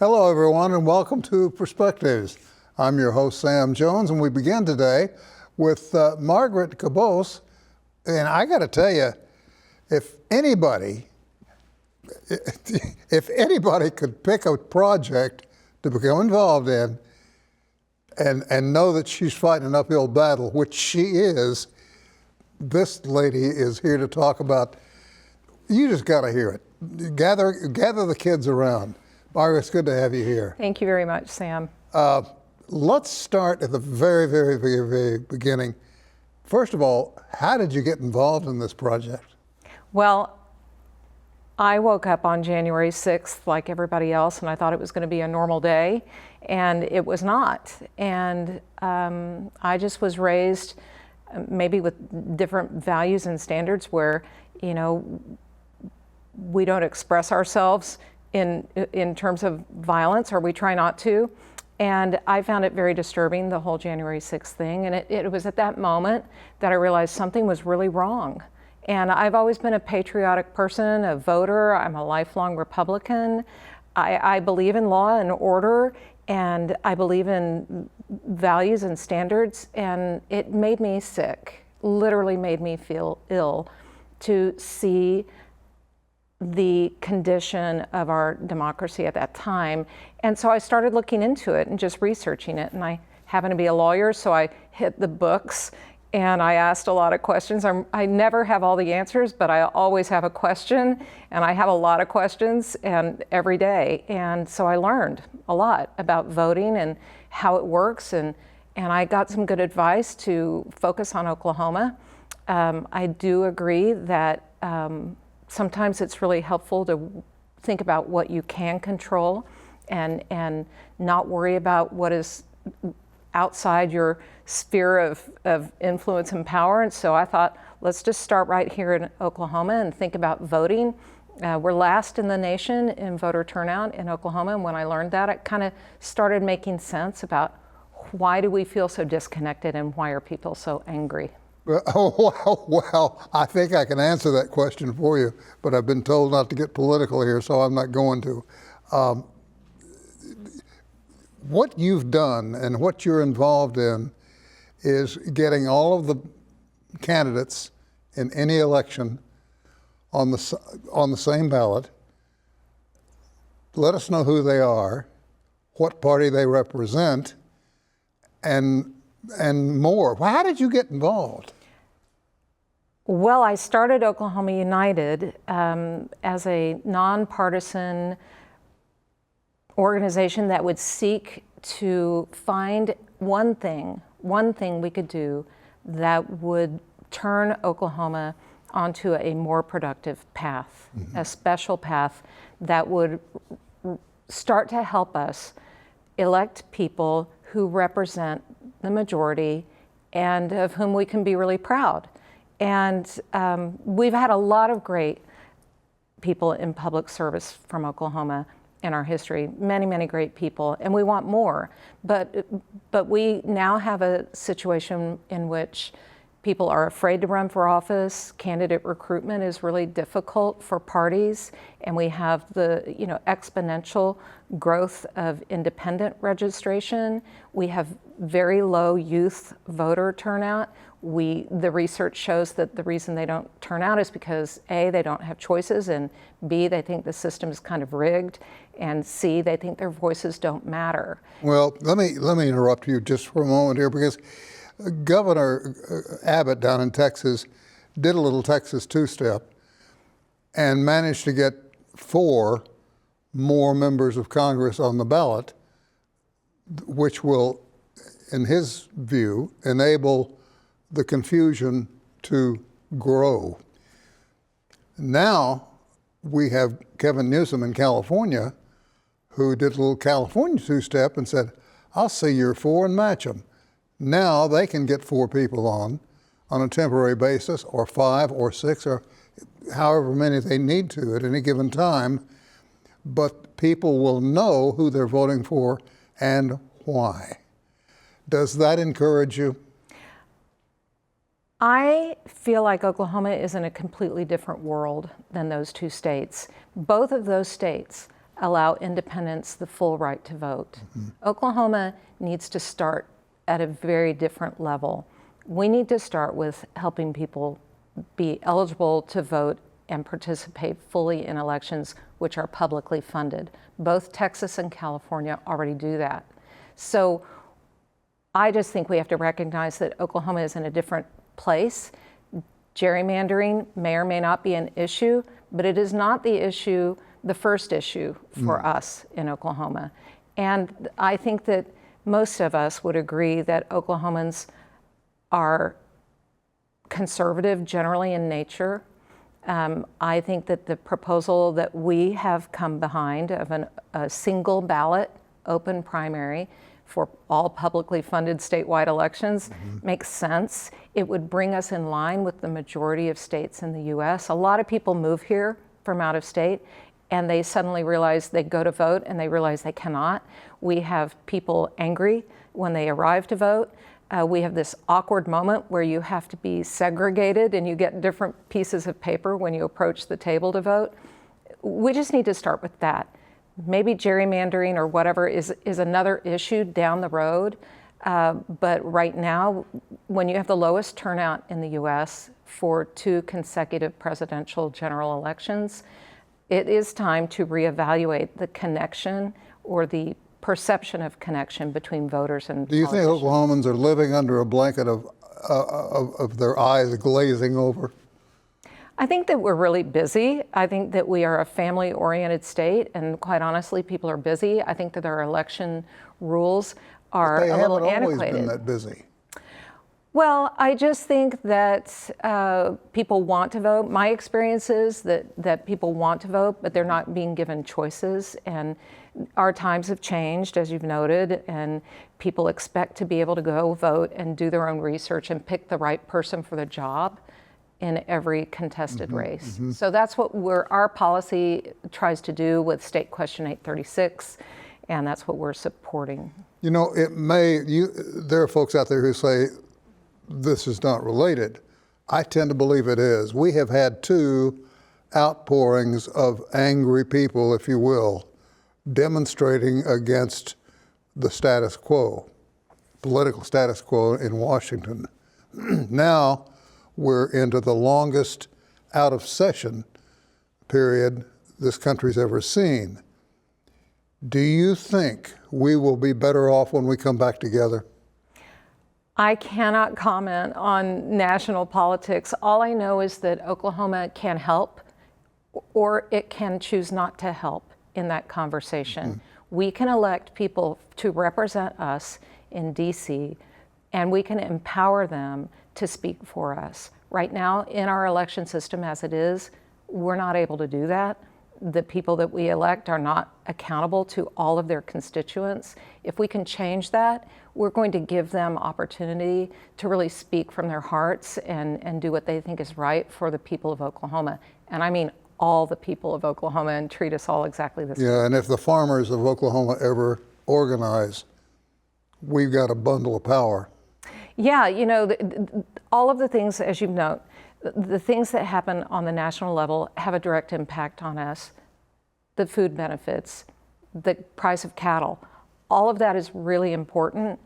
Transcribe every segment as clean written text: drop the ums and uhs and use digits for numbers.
Hello, everyone, and welcome to Perspectives. I'm your host, Sam Jones, and we begin today with Margaret Kobos. And I got to tell you, if anybody could pick a project to become involved in and know that she's fighting an uphill battle, which she is, this lady is here to talk about. You just got to hear it. Gather the kids around. Margaret, it's good to have you here. Thank you very much, Sam. Let's start at the very beginning. First of all, how did you get involved in this project? Well, I woke up on January 6th like everybody else, and I thought it was going to be a normal day, and it was not. And I just was raised maybe with different values and standards where, you know, we don't express ourselves in terms of violence, or we try not to. And I found it very disturbing, the whole January 6th thing. And it was at that moment that I realized something was really wrong. And I've always been a patriotic person, a voter. I'm a lifelong Republican. I believe in law and order, and I believe in values and standards. And it made me sick, literally made me feel ill to see the condition of our democracy at that time. And so I started looking into it and just researching it. And I happen to be a lawyer, so I hit the books and I asked a lot of questions. I never have all the answers, but I always have a question, and I have a lot of questions and every day. And so I learned a lot about voting and how it works, and I got some good advice to focus on Oklahoma. I do agree that sometimes it's really helpful to think about what you can control and not worry about what is outside your sphere of influence and power. And so I thought, let's just start right here in Oklahoma and think about voting. We're last in the nation in voter turnout in Oklahoma. And when I learned that, it kind of started making sense about why do we feel so disconnected and why are people so angry? Well, I think I can answer that question for you, but I've been told not to get political here, so I'm not going to. What you've done and what you're involved in is getting all of the candidates in any election on the same ballot. Let us know who they are, what party they represent, and more. Well, how did you get involved? Well, I started Oklahoma United as a nonpartisan organization that would seek to find one thing we could do that would turn Oklahoma onto a more productive path, a special path that would start to help us elect people who represent the majority and of whom we can be really proud. And we've had a lot of great people in public service from Oklahoma in our history, many great people, and we want more. But we now have a situation in which people are afraid to run for office. Candidate recruitment is really difficult for parties, and we have the exponential growth of independent registration. We have very low youth voter turnout. The research shows that the reason they don't turn out is because A, they don't have choices, and B, they think the system is kind of rigged, and C, they think their voices don't matter. Well, let me interrupt you just for a moment here, because Governor Abbott down in Texas did a little Texas two-step and managed to get 4 more members of Congress on the ballot, which will, in his view, enable the confusion to grow. Now we have Kevin Newsom in California, who did a little California two-step and said, I'll see your 4 and match them. Now they can get 4 people on a temporary basis, or 5 or 6, or however many they need to at any given time, but people will know who they're voting for and why. Does that encourage you? I feel like Oklahoma is in a completely different world than those 2 states. Both of those states allow independents the full right to vote. Oklahoma needs to start at a very different level. We need to start with helping people be eligible to vote and participate fully in elections which are publicly funded. Both Texas and California already do that. So I just think we have to recognize that Oklahoma is in a different place. Gerrymandering may or may not be an issue, but it is not the first issue for us in Oklahoma. And I think that most of us would agree that Oklahomans are conservative generally in nature. I think that the proposal that we have come behind of a single ballot open primary for all publicly funded statewide elections makes sense. It would bring us in line with the majority of states in the US. A lot of people move here from out of state and they suddenly realize they go to vote and they realize they cannot. We have people angry when they arrive to vote. We have this awkward moment where you have to be segregated and you get different pieces of paper when you approach the table to vote. We just need to start with that. Maybe gerrymandering or whatever is another issue down the road. But right now, when you have the lowest turnout in the US for 2 consecutive presidential general elections, it is time to reevaluate the connection or the perception of connection between voters and Do you think Oklahomans are living under a blanket of their eyes glazing over? I think that we're really busy. I think that we are a family-oriented state, and quite honestly, people are busy. I think that our election rules are a little antiquated. They haven't always been that busy. Well, I just think that people want to vote. My experience is that people want to vote, but they're not being given choices. And our times have changed, as you've noted, and people expect to be able to go vote and do their own research and pick the right person for the job in every contested race. So that's what our policy tries to do with State Question 836, and that's what we're supporting. You know, there are folks out there who say this is not related. I tend to believe it is. We have had 2 outpourings of angry people, if you will, demonstrating against the status quo, political status quo in Washington. Now we're into the longest out of session period this country's ever seen. Do you think we will be better off when we come back together? I cannot comment on national politics. All I know is that Oklahoma can help or it can choose not to help in that conversation. We can elect people to represent us in DC, and we can empower them to speak for us. Right now, in our election system as it is, we're not able to do that. The people that we elect are not accountable to all of their constituents. If we can change that, we're going to give them opportunity to really speak from their hearts and do what they think is right for the people of Oklahoma. And I mean all the people of Oklahoma, and treat us all exactly the same. Yeah, and if the farmers of Oklahoma ever organize, we've got a bundle of power. Yeah, you know, all of the things, as you note, the things that happen on the national level have a direct impact on us. The food benefits, the price of cattle, all of that is really important,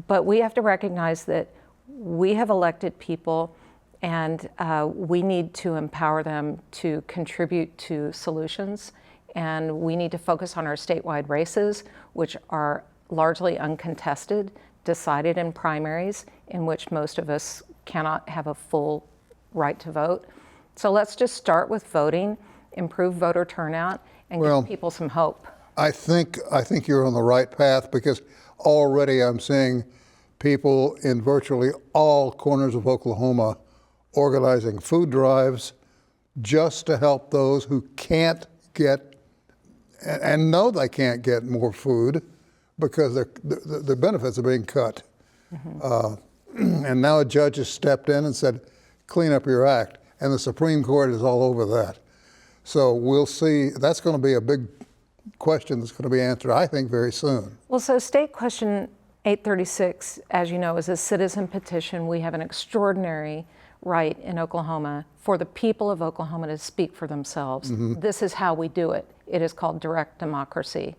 but we have to recognize that we have elected people and we need to empower them to contribute to solutions, and we need to focus on our statewide races, which are largely uncontested, decided in primaries, in which most of us cannot have a full right to vote. So let's just start with voting, improve voter turnout, and give people some hope. I think you're on the right path, because already I'm seeing people in virtually all corners of Oklahoma organizing food drives just to help those who can't get and know they can't get more food because the benefits are being cut. And now a judge has stepped in and said, clean up your act. And the Supreme Court is all over that. So we'll see. That's going to be a big question that's going to be answered, I think, very soon. Well, so State Question 836, as you know, is a citizen petition. We have an extraordinary right in Oklahoma for the people of Oklahoma to speak for themselves. This is how we do it. It is called direct democracy.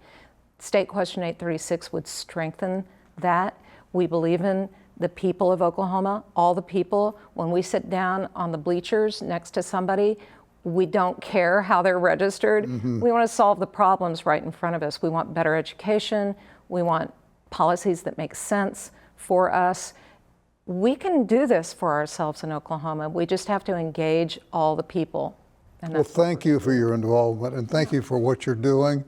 State Question 836 would strengthen that. We believe in the people of Oklahoma, all the people. When we sit down on the bleachers next to somebody, we don't care how they're registered. We want to solve the problems right in front of us. We want better education. We want policies that make sense for us. We can do this for ourselves in Oklahoma. We just have to engage all the people. And Well, thank you for your involvement, and thank you for what you're doing.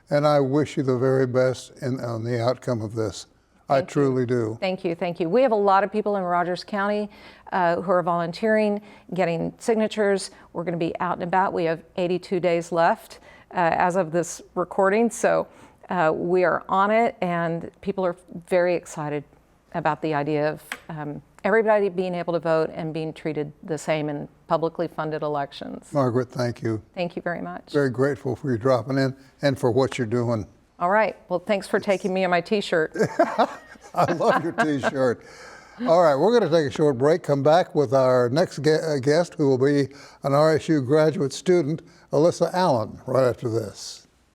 And I wish you the very best on the outcome of this. I truly do. Thank you, thank you. We have a lot of people in Rogers County who are volunteering, getting signatures. We're going to be out and about. We have 82 days left as of this recording, so we are on it, and people are very excited about the idea of everybody being able to vote and being treated the same in publicly funded elections. Margaret, thank you. Thank you very much. Very grateful for you dropping in and for what you're doing. All right. Well, thanks for taking me on my T-shirt. I love your T-shirt. All right, we're going to take a short break, come back with our next guest, who will be an RSU graduate student, Alyssa Allen, right after this.